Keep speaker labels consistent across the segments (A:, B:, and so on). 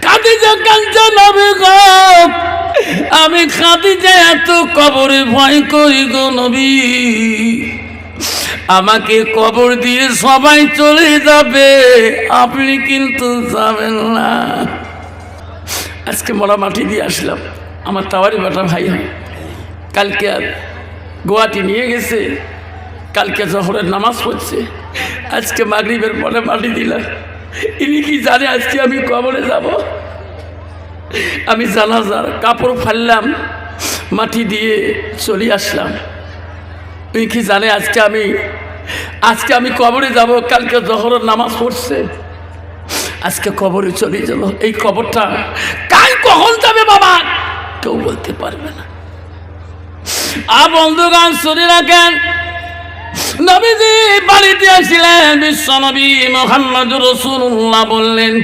A: খাদিজা কাঁদছে, নবী গো আমি খাদিজা এত কবরে ভয় করি গো নবী, আমাকে কবর দিয়ে সবাই চলে যাবে, আপনি কিন্তু যাবেন না। আজকে মরা মাটি দিয়ে আসলাম, আমার তাওয়ারি বাটা ভাই হয়, কালকে গুয়াহাটি নিয়ে গেছে, কালকে জহরের নামাজ পড়ছে, আজকে মাগরিবের পরে মাটি দিলাম। ইনি কি জানে আজকে আমি কবরে যাব? আমি জানাজার কাপড় ফাললাম, মাটি দিয়ে চলে আসলাম। ইনি কি জানে আজকে আমি কবরে যাব? কালকে জহরের নামাজ পড়ছে, আজকে কবরে চলে গেল। এই কবরটা কাল কখন যাবে বাবা কেউ বলতে পারবে না। বন্ধুগান শুনে রাখেন, নবীজি বাড়িতে আসলেন, বিশ্ব নবী মুহাম্মদুর রাসূলুল্লাহ বললেন,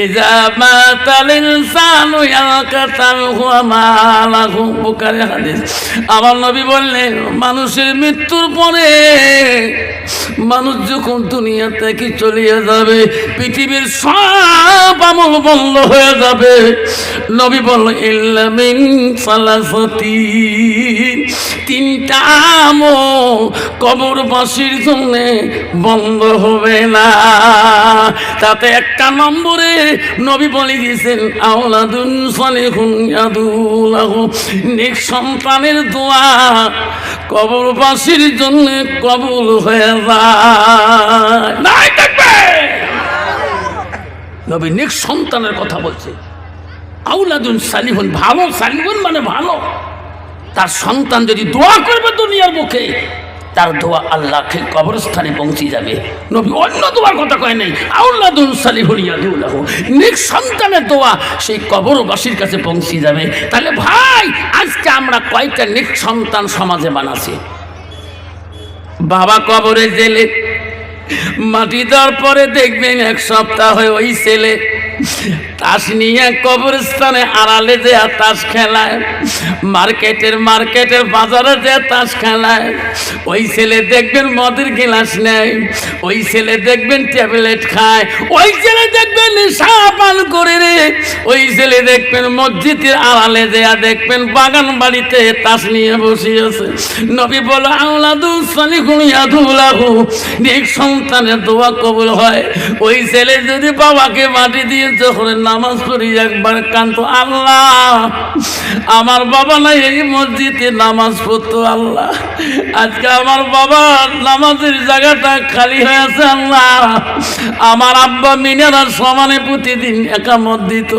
A: ইজা মাতাল ইনসানু ইয়ালকাতাহু মা লাহু, বুখারী হাদিস। আমার নবী বললেন, মানুষের মৃত্যুর পরে মানুষ যখন দুনিয়া থেকে চলে যাবে, পৃথিবীর সব আমল বন্ধ হয়ে যাবে। নবী বললেন, ইল্লা মিন সালাসাতি, তিনটা আমল কবরবাসীর জন্য বন্ধ হবে না। তাতে একটা নম্বরে নবী বলে দিয়েছেন, আওলাদুন সালিহুন ইয়াদুলাহু, নেক সন্তানের দোয়া কবরবাসীর জন্য কবুল হয়ে যায়। নাই থাকবে নবী নেক সন্তানের কথা বলছে। আওলাদুন সালিহুন, ভালো, সালিহুন মানে ভালো। তার সন্তান যদি দোয়া করবে দুনিয়ার মুখে, তার দোয়া আল্লাহকে কবরস্থানে পৌঁছে যাবে। নবী অন্য দোয়ার কথা কয় নাই, আওলাদুন সালিহুন ইয়াদুলাহু, নেক সন্তানের দোয়া সেই কবরবাসীর কাছে পৌঁছে যাবে। তাহলে ভাই আজকে আমরা কয়টা নেক সন্তান সমাজে বানাচ্ছি? বাবা কবরে জেলে, মাটি দেওয়ার পরে দেখবেন এক সপ্তাহ হয়ে ওই ছেলে তাস নিয়ে কবরস্থানে আড়ালে যে তাস খেলায়, মার্কেটের বাজারে যে তাস খেলায়। ওই ছেলে দেখবেন মদের গ্লাস নেয়, ওই ছেলে দেখবেন ট্যাবলেট খায়, ওই ছেলে দেখবেন নেশা পান করে রে, ওই ছেলে দেখবেন মসজিদের আড়ালে দেয়া দেখবেন বাগান বাড়িতে তাস নিয়ে বসে আছে। নবী বলে, আওলাদুস সালিহুন ইয়াদুলাহু, নেক সন্তানের দোয়া কবুল হয়। ওই ছেলে যদি বাবাকে মাটি দিয়ে যখন নামাজ পড়ি একবার কান্ত, আল্লাহ আমার বাবা নাই এই মসজিদে নামাজ পড়তো, আল্লাহ আজকে আমার বাবার নামাজের জায়গাটা খালি হয়ে আছে, আল্লাহ আমার আব্বা মিনারার সমানে প্রতিদিন একামত দিত,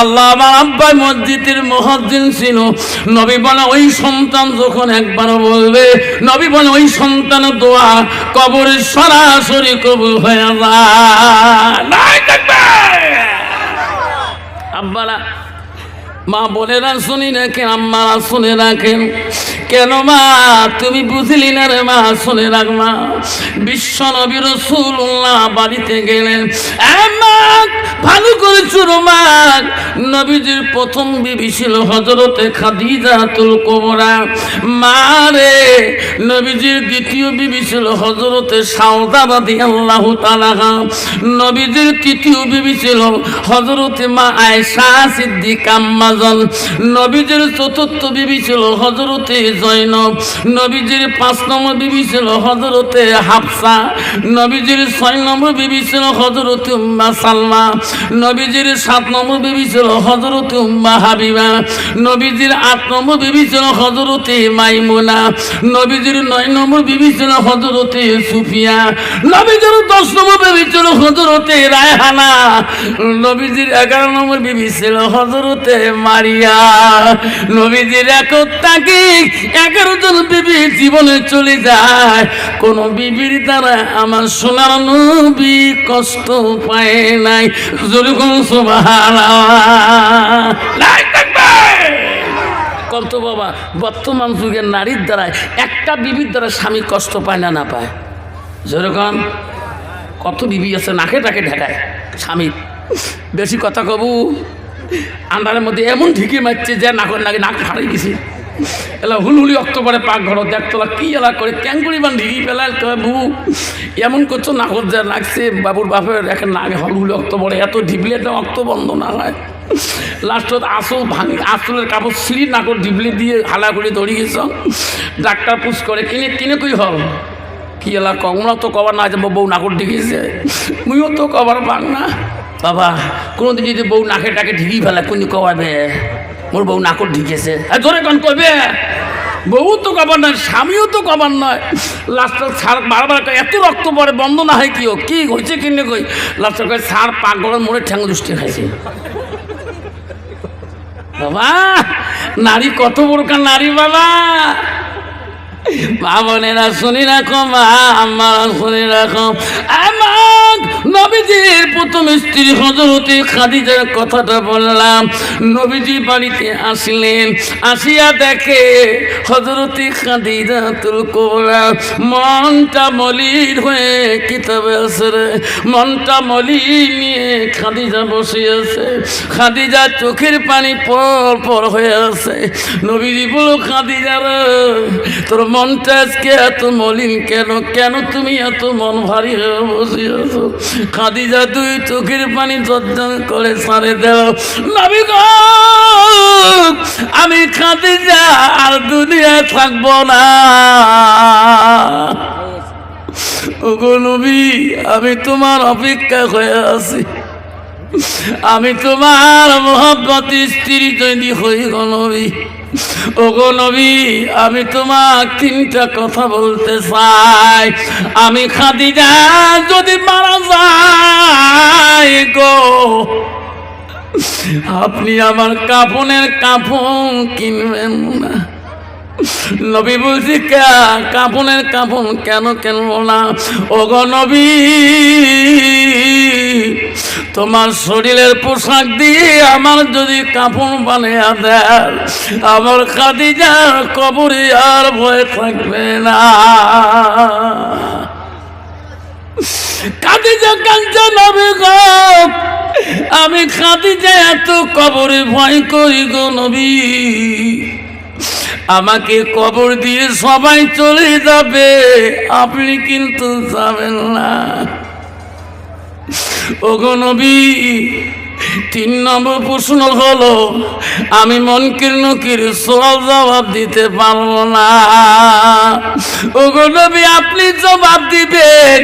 A: আল্লাহ আমার আব্বা মসজিদের মুয়াজ্জিন ছিল। নবী বলে, ওই সন্তান যখন একবার বলবে, নবী বলে ওই সন্তানের দোয়া কবরে সরাসরি কবুল হয়ে যায়। আব্বারা, মা বোনেরা শুনি রাখেন, আম্মারা শুনে রাখেন। কেন মা তুমি বুঝলি না রে মা? শুনে রাখ মা, বিশ্ব নবী রাসূলুল্লাহ বাড়িতে গেলেন, ভালো করে চুরো মা। নবীজির প্রথম বিবি ছিল হযরতে খাদিজাতুল কুবরা মা রে। নবীজির দ্বিতীয় বিবি ছিল হযরতে সাউদা রাদিয়াল্লাহু তাআলা। নবীজির তৃতীয় বিবি ছিল হযরতে মা আয়েশা সিদ্দিকা আম্মাজান। নবীজির চতুর্থ বিবি ছিল হযরতে জয়নব। নবীজির ৫ নম্বর বিবি ছিল হযরতে হাফসা। নবীজির ৬ নম্বর বিবি ছিল হযরতে উম্মে সালমা। নবীজির ৭ নম্বর বিবি ছিল হযরতে উম্মে হাবিবা। নবীজির ৮ নম্বর বিবি ছিল হযরতে মাইমুনা। নবীজির ৯ নম্বর বিবি ছিল হযরতে সুফিয়া। নবীজির ১০ নম্বর বিবি ছিল হযরতে রায়হানা। নবীজির ১১ নম্বর বিবি ছিল হযরতে মারিয়া। নবীজির একটাকে ১১ জন বিবি জীবনে চলে যায়, কোন বিবির দ্বারা আমার সোনার নবী কষ্ট পায় নাই। যেরকম সুবহানাল্লাহ। কত বাবা বর্তমান যুগের নারীর দ্বারা একটা বিবির দ্বারা স্বামী কষ্ট পায় না পায়? যেরকম কত বিবি আছে নাকে টাকে ঢাকায় স্বামী। বেশি কথা কবু আন্ডারের মধ্যে এমন ঢিকে মারছে যে নাকের নাক ফাড়াই গেছে। এলা হুলহুলি অক্টোবরে পাক ঘর দেখতলা কি এলা করে ক্যাঙ্গুড়ি বান ঢিকি ফেলাল বু এমন করছো নাকর যা লাগছে বাবুর বাপের এখন না হুলহুলি অক্টোবরে এত ঢিবলে তো রক্ত বন্ধ না হয় লাস্টত আসল ভাঙি আসলের কাপড় সিঁড়ি নাকর ঢিবলে দিয়ে হালা করে দৌড়ি গেছ ডাক্তার পুষ করে কিনে কিনে কই হল কি এলা কমলা তো কবার না যাবো বউ নাকর ঢিকেছে মুইও তো কবার পাক না বাবা কোনোদিন যদি বউ নাকে টাকে ঢিকি ফেলা কোন কবাবে মোর বউ নাকর ঢিকেছে ধরে কোন কবে বউ তো কবার নয় স্বামীও তো কবার নয় লাস্টার ছাড় বারবার এত রক্ত পড়ে বন্ধ না হয় কিও কি হয়েছে কিনে কই লাস্টার কয় ছাড় পাক ঘরের মোড়ে ঠ্যাং দুষ্টি খাইছে বাবা নারী কত বড়কার নারী বাবা মা বোনেরা শুনি রাখো মা আমার শুনি রাখো আমার নবীজির প্রথম স্ত্রী হযরতে খাদিজার কথাটা বললাম নবীজি বাড়িতে আসলেন আসিয়া দেখে হযরতে খাদিজাতুল কুবরা মনটা মলিন হয়ে কিতাবে আছে রে মনটা মলিন নিয়ে খাদিজা বসে আছে খাদিজা চোখের পানি পর পর হয়ে আছে নবীজি বলো খাদিজা রে তোর মনটা আজকে এত মলিন কেন কেন তুমি এত মন ভারী হয়ে বসে আছো খাদিজা তুই চোখের পানি জর্জর করে ছাড়ে দাও নবী গো আমি খাদিজা আর দুনিয়ায় থাকবো না ওগো নবী আমি তোমার অপেক্ষা হয়ে আছি আমি তোমার মহব্বতী স্ত্রী তৈরি হই গো নবী ওগো নবী আমি তোমার তিনটা কথা বলতে চাই আমি খাদিজা যদি মারা যাই গো আপনি আমার কাফনের কাফন কিনবেন না নবী বলছি কাফনের কাফন কেন কিনবো না ওগো নবী তোমার শরীরের পোশাক দিয়ে আমার যদি কাফন বানিয়ে দেন আমার খাদিজার কবরে আর ভয় থাকবে না খাদিজা কাঁদছে নবী গো আমি খাদিজা এত কবরে ভয় করি গো নবী আমাকে কবর দিয়ে সবাই চলে যাবে আপনি কিন্তু যাবেন না ওগো নবী 3 নম্বর প্রশ্ন হলো আমি মনকির নকির সওয়াল জবাব দিতে পারবো না ওগো নবী আপনি জবাব দিবেন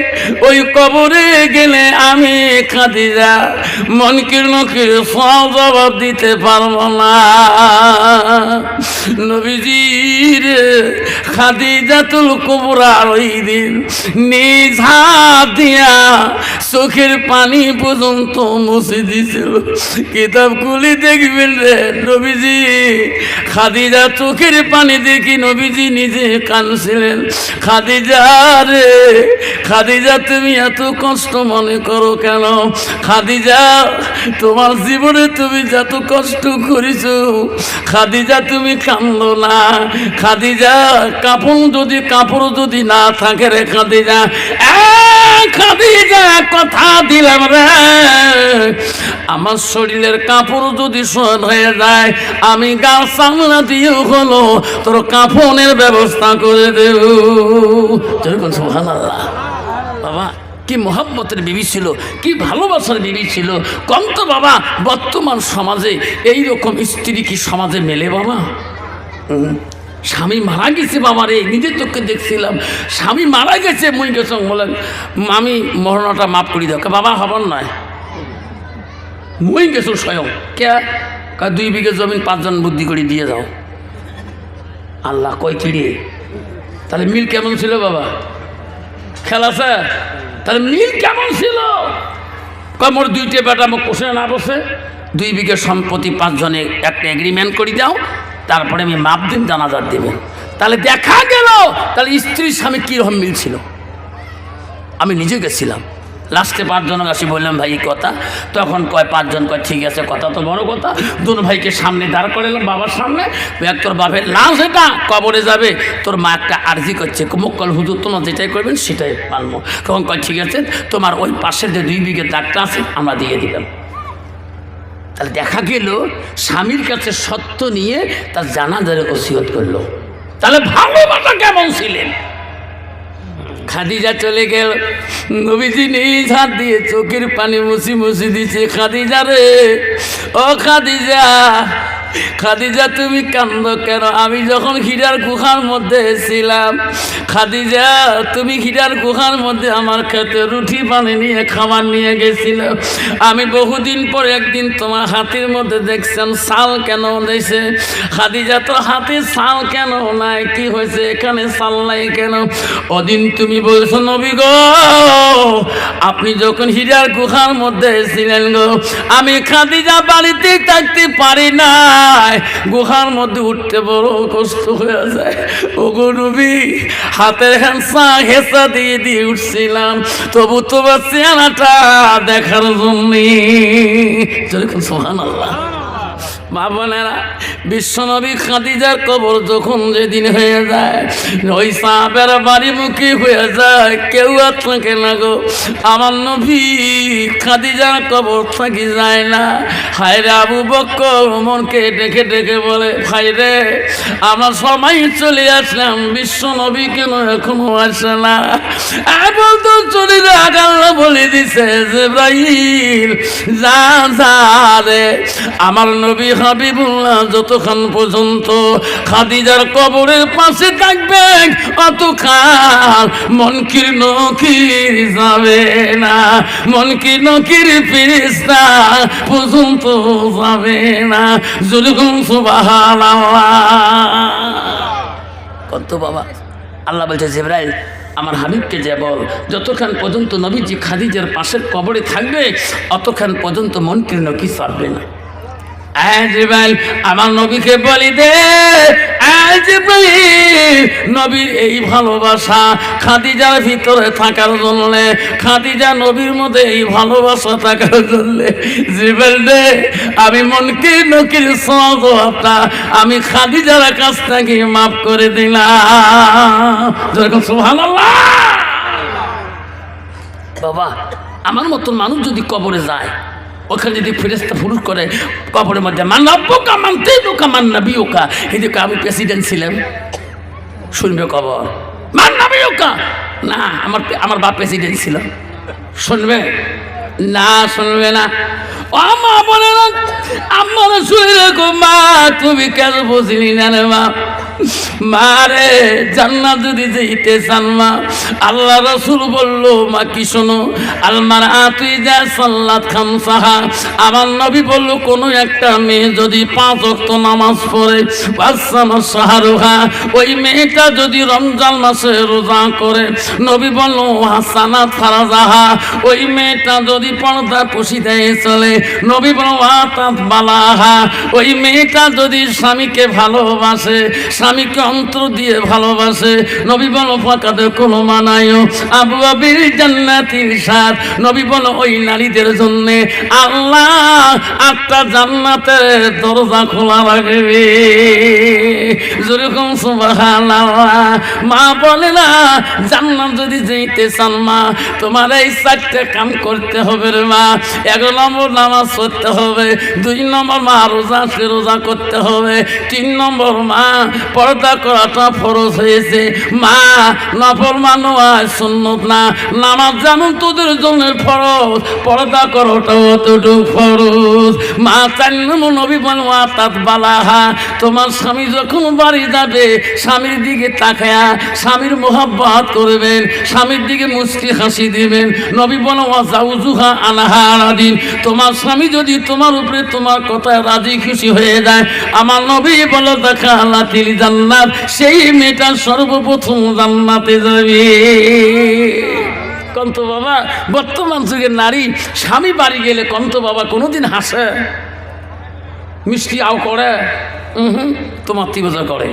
A: ওই কবরে গেলে আমি খাদিজা মনকির নকির সওয়াল জবাব দিতে পারবো না নবীজির খাদিজাতুল কুবরা ওই দিন নিজ হাত দিয়া চোখের পানি পর্যন্ত মুছে দিছিল কিতাব খুলে দেখবেন রে নবীজি খাদিজা চোখের পানি দেখি নবীজি নিজে কাঁদছিলেন খাদিজা রে খাদিজা তুমি এত কষ্ট মনে করো কেন খাদিজা তোমার জীবনে তুমি যত কষ্ট করেছো খাদিজা তুমি কাঁদো না খাদিজা কাপড় যদি না থাকে রে খাদিজা খাদিজা কথা দিলাম রে আমার শরীরের কাপড় যদি সদ হয়ে যায় আমি গা সামলা দিয়ে হলো তোর কাফনের ব্যবস্থা করে দেব সুবহানাল্লাহ বাবা কি মোহাব্বতের বিবি ছিল কি ভালোবাসার বিবি ছিল কম তো বাবা বর্তমান সমাজে এইরকম স্ত্রী কি সমাজে মেলে বাবা স্বামী মারা গেছে বাবা রে নিজের চোখে দেখছিলাম স্বামী মারা গেছে মুই গেছ বলেন আমি মরণটা মাফ করি দাও বাবা হবার নয় মুই গেছো স্বয়ং কে 2 বিঘে জমিন 5 জন বুদ্ধি করে দিয়ে যাও আল্লাহ কয় চিড়ে তাহলে মিল কেমন ছিল বাবা খেলা আছে তাহলে মিল কেমন ছিল কয় মোর 2টে বেটা মোক পোষে না বসে 2 বিঘে সম্পত্তি 5 জনে একটা এগ্রিমেন্ট করে দাও তারপরে আমি মাপ দিন জানাজার দেবেন তাহলে দেখা গেল তাহলে স্ত্রী স্বামী কীরকম মিল ছিল আমি নিজে গেছিলাম লাস্টে 5 জন আসি বললাম ভাই কথা তখন কয় 5 জন কয় ঠিক আছে কথা তো বড় কথা দুন ভাইকে সামনে দাঁড় করালাম বাবার সামনে তোর বাপের লাশ এটা কবরে যাবে তোর মা একটা আর্জি করছে মুক্কল হুজুর তোমার যেটাই করবেন সেটাই মানবো তখন কয় ঠিক আছে তোমার ওই পাশের যে 2 বিঘে দাগটা আছে আমরা দিয়ে দিলাম তাহলে দেখা গেল স্বামীর কাছে সত্য নিয়ে তার জানাজার ওসিয়ত করলো। তাহলে ভালোবাসা কেমন ছিলেন? খাদিজা চলে গেল, নবীজি নিজ হাত দিয়ে চোখের পানি মুছি মুছি দিছে। খাদিজা রে, ও খাদিজা, খাদিজা তুমি কান্দ কেন? আমি যখন হীরার গুহার মধ্যে ছিলাম, খাদিজা তুমি হীরার গুহার মধ্যে আমার খেতে রুটি পানি নিয়ে খাবার নিয়ে গেছিলাম। আমি বহুদিন পর একদিন তোমার হাতের মধ্যে দেখছেন শাল কেন দিয়েছে? খাদিজা তোর হাতে শাল কেন নাই? কি হয়েছে? এখানে শাল নাই কেন? ওদিন তুমি বলছো নবী গো, আপনি যখন হীরার গুহার মধ্যে ছিলেন গো, আমি খাদিজা বাড়িতে থাকতে পারি না, গুহার মধ্যে উঠতে বড় কষ্ট হয়ে যায়। ও গো নবী, হাতের হেঁচা দিয়ে দিয়ে উঠছিলাম, তবু তোমার চেহারাটা দেখার জন্য। সুবহানাল্লাহ। মা বোনেরা, বিশ্বনবী খাদিজার কবর যখন যেদিন হয়ে যায়, ওই সাহাবের বাড়ি মুখী হয়ে যায়, কেউ আর থাকে না গো। আমার নবী খাদিজার কবর থাকি যায় না। হায় রে, আবু বকর মনকে ডেকে ডেকে বলে, ভাই রে, আমরা সবাই চলে আসলাম, বিশ্বনবী কেন এখনো আসে না? বলতো চলে আল্লাহ বলে দিছে, জিবরাইল যা যা রে, আমার নবী হাবিবুল্লাহ যতক্ষণ পর্যন্ত খাদিজার কবরের পাশে থাকবে অতক্ষণ মনকির নকির যাবে না, মনকির নকির ফেরেশতা পর্যন্ত যাবে না। যুলকুম সুবহানাল্লাহ। কত বাবা, আল্লাহ বলছে জিবরাইল আমার হাবিবকে যে বল, যতক্ষণ পর্যন্ত নবীজি খাদিজার পাশের কবরে থাকবে অতক্ষণ পর্যন্ত মনকির নকির ছাড়বে না। জিবরাইল আমার নবীকে বলি দে, নবীর এই ভালোবাসা খাদিজার ভিতরে থাকার জন্য, খাদিজা নবীর মধ্যে এই ভালোবাসা থাকার জন্য, জিবরাইল দে আমি মনকে নকির সওয়াবটা আমি খাদিজার কাছ থেকে মাফ করে দিলাম। সুবহানাল্লাহ। বাবা, আমার মতন মানুষ যদি কবরে যায়, ওখানে যদি ফেরেশতা ফুরুজ করে কবরের মধ্যে মান রব্বুকা মান দীনুকা মান নাবিয়ুকা, এদিকে আমি প্রেসিডেন্ট ছিলাম, শুনবে কবর মান নাবিয়ুকা, না আমার বাপ প্রেসিডেন্ট ছিল, শুনবে না? শুনবে না। ও মা বলে না, আমার শুনে রাখো মা, তুমি কেন বুঝলি না রে মা? মারে জান্নাত যদি যেতে চান মা, আল্লাহ রাসূল বলল মা কি শোনো, আলমার আতুই যা সাল্লাত খামসাহা, আমার নবী বলল কোনো একটা মেয়ে যদি 5 ওয়াক্ত নামাজ পড়ে, ওয়াসামা শাহরুহা, ওই মেয়েটা যদি রমজান মাসে রোজা করে, নবী বলল হাসানাত ফারাজাহা, ওই মেয়েটা যদি পর্দা পুশিদে চলে, নবী বলল ওয়াতাত বালাহা, ওই মেয়েটা যদি স্বামীকে ভালোবাসে, স্বামীকে অন্তর দিয়ে ভালোবাসে, নবী বলো ফাকাদে কোনো মানায়ও আবু আবির জান্নাতির সাথ, নবী বলো ওই নারীদের জন্য আল্লাহ 8টা জান্নাতের দরজা খোলা রাখবে। যেরকম সুবহানাল্লাহ। মা বলে না, জান্নাত যদি যেতে চান মা, তোমার এই 4টে কাম করতে হবে রে মা। 1 নম্বর নামাজ পড়তে হবে, 2 নম্বর মা রোজা করতে হবে, 3 নম্বর মা পর্দা করাটা ফরজ হয়েছে মা, নাফরমান হয় সুন্নত না। নামাজ যেমন তোদের জন্য ফরজ, পর্দা করাটা অতটুকু ফরজ মা। 4 নম্বর নবী বলেন ওয়াতাত বালাহা, তোমার স্বামী যখন বাড়ি যাবে স্বামীর দিকে তাকায়া স্বামীর মোহাব্বত করবেন, স্বামীর দিকে মুস্কি হাসি দিবেন। নবী বলেন ওয়াজাউজুহা আনহা রাদিন, তোমার স্বামী যদি তোমার উপরে তোমার কথায় রাজি খুশি হয়ে যায়, আমার নবী বলো দেখা আল্লাহ তিল জান্নাত, সেই মেয়েটা সর্বপ্রথম জান্নাতে যাবে। কন্ত বাবা, বর্তমান যুগের নারী স্বামী বাড়ি গেলে কন্ত বাবা কোনোদিন হাসে, মিষ্টি আও করে, তোমার তিবজা করে,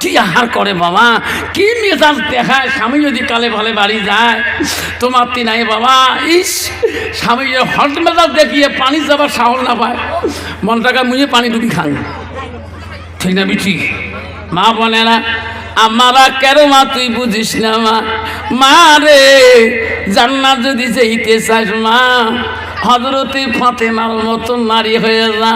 A: কি আহার করে বাবা, কি মেজাজ দেখায়। স্বামী যদি কালে ভালে বাড়ি যায় তোমার তি নাই বাবা, ইস স্বামী হট মেজাজ দেখিয়ে পানি যাবার সাহস না পায়, মনটাকে মুঝে পানি ডুবি খান, ঠিক না বিঠি? মা বলে না আমারা কেন মা তুই বুঝিস না মা, মা রে জান্নাত যদি যেতে চাস মা, হযরতে ফাতেমার মতো নারী হয়ে যা।